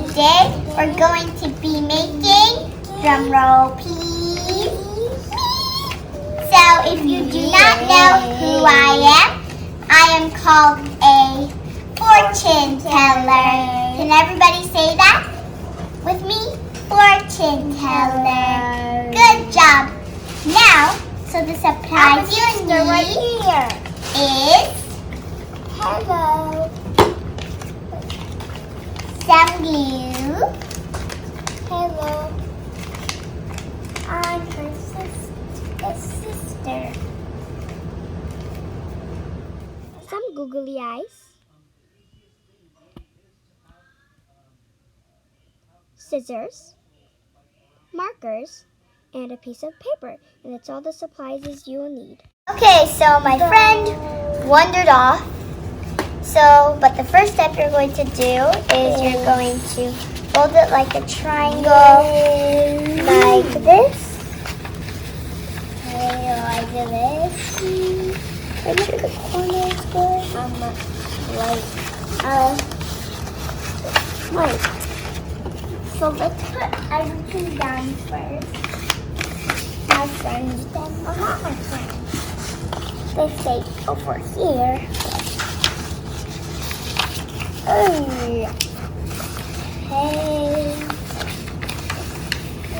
today we're going to be making, drum roll please, So if you do not know who I am called a fortune teller. Can everybody say that with me? Fortune teller. Good job. Now, so the surprise you need right here is hello. Some glue. Hello. I'm her sister. Some googly eyes. Scissors. Markers. And a piece of paper. And that's all the supplies you will need. Okay, so my friend wandered off. But the first step you're going to do is you're going to fold it like a triangle, like this. Like this. Make sure the corner is good. Wait. So let's put everything down first. My friends, then not my friends. They stay over here. Okay.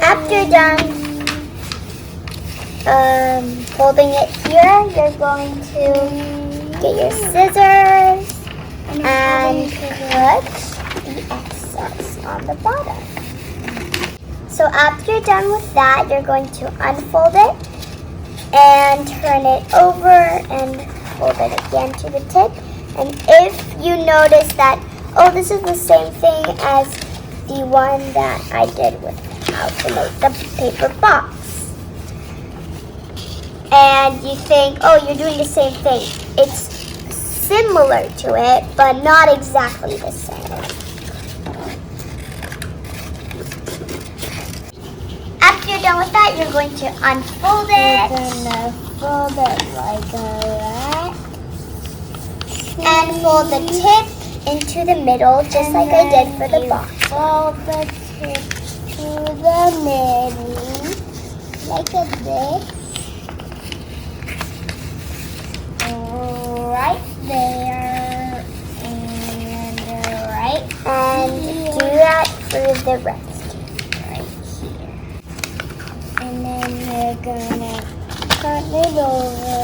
After you're done folding it here, you're going to get your scissors and put the excess on the bottom. So after you're done with that, you're going to unfold it and turn it over and fold it again to the tip. And if you notice that, oh, this is the same thing as the one that I did with how to make the paper box. And you think, oh, you're doing the same thing. It's similar to it, but not exactly the same. After you're done with that, you're going to unfold it. You're going to fold it like that. And fold the tip into the middle, just like I did for the box. Fold the tip to the middle, like this. Right there, and right. And do that for the rest, right here. And then you're gonna turn it over,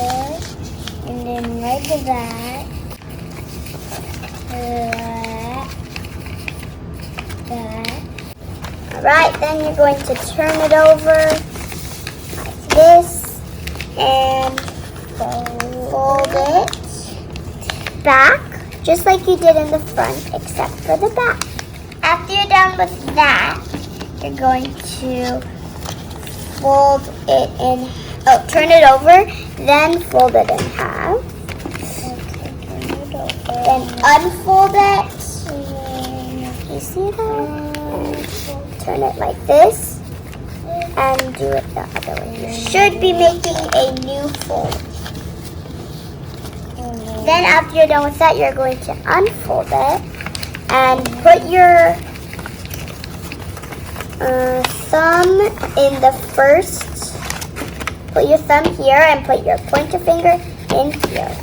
and then like that. Alright, then you're going to turn it over like this and fold it back just like you did in the front except for the back. After you're done with that, you're going to fold it in, turn it over, then fold it in half. Then unfold it. You see that? Turn it like this. And do it the other way. You should be making a new fold. Then after you're done with that, you're going to unfold it. And put your thumb in the first. Put your thumb here and put your pointer finger in here.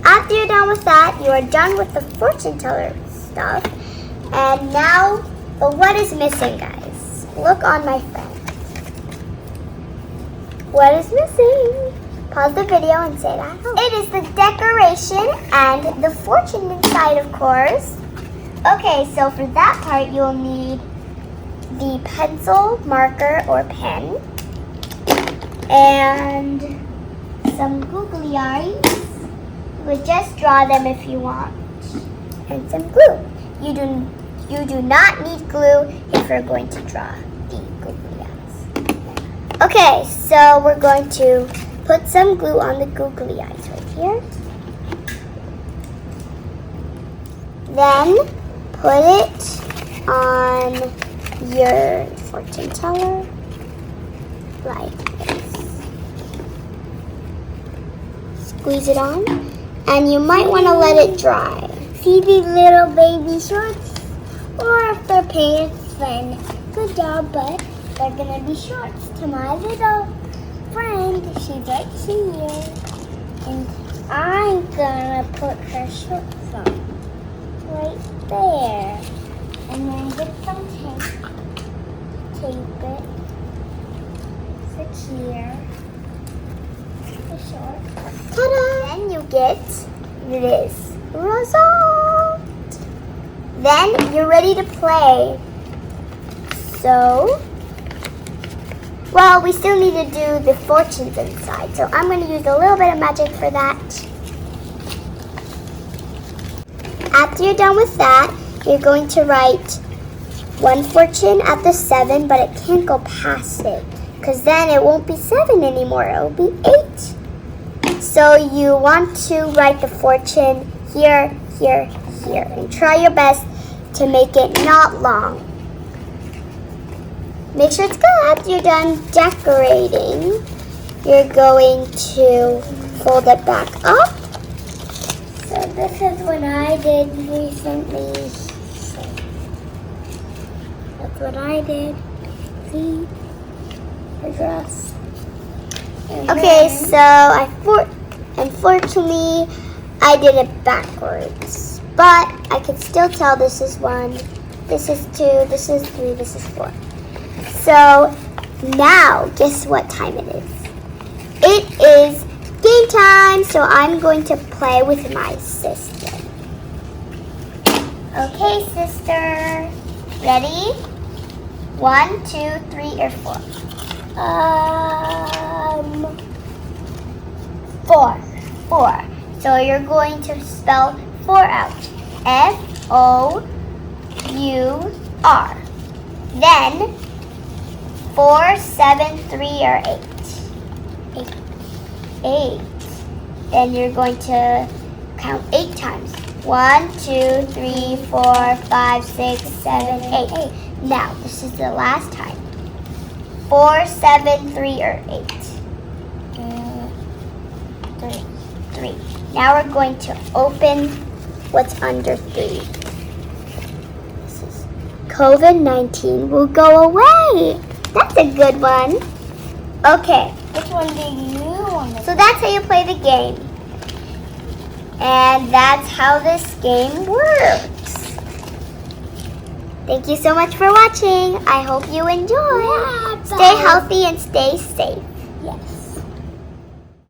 After you're done with that, you are done with the fortune teller stuff. And now, but what is missing, guys? Look on my friend. What is missing? Pause the video and say that. It is the decoration and the fortune inside, of course. Okay, so for that part, you'll need the pencil, marker, or pen. And some googly eyes. You would just draw them if you want. And some glue. You do not need glue if you're going to draw the googly eyes. Okay, so we're going to put some glue on the googly eyes right here. Then put it on your fortune teller like this. Squeeze it on. And you might want to let it dry. See these little baby shorts? Or if they're pants, then good job, but they're gonna be shorts to my little friend. She's right here. And I'm gonna put her shorts on right there. And then get some tape. Tape it. Secure the shorts. Ta-da! Then you get this result. Then you're ready to play. So, well, we still need to do the fortunes inside. So I'm going to use a little bit of magic for that. After you're done with that, you're going to write one fortune at the 7, but it can't go past it, because then it won't be 7 anymore. It will be 8. So you want to write the fortune here, here, here, and try your best to make it not long. Make sure it's good. After you're done decorating, you're going to fold it back up. So this is what I did recently. That's what I did. See? The dress. And Okay, then- so unfortunately, I did it backwards. But I can still tell this is 1, this is 2, this is 3, this is 4. So now, guess what time it is? It is game time, so I'm going to play with my sister. Okay, sister. Ready? 1, 2, 3, or 4? 4. So you're going to spell 4 out. F-O-U-R. Then 4, 7, 3, or 8? 8. Then you're going to count 8 times. 1, 2, 3, 4, 5, 6, 7, 8. Now, this is the last time. 4, 7, 3, or 8? 3. Now we're going to open what's under 3. This is COVID-19 will go away. That's a good one. Okay. Which one do you want to So that's how you play the game. And that's how this game works. Thank you so much for watching. I hope you enjoy. Yeah, Stay bye. healthy and stay safe.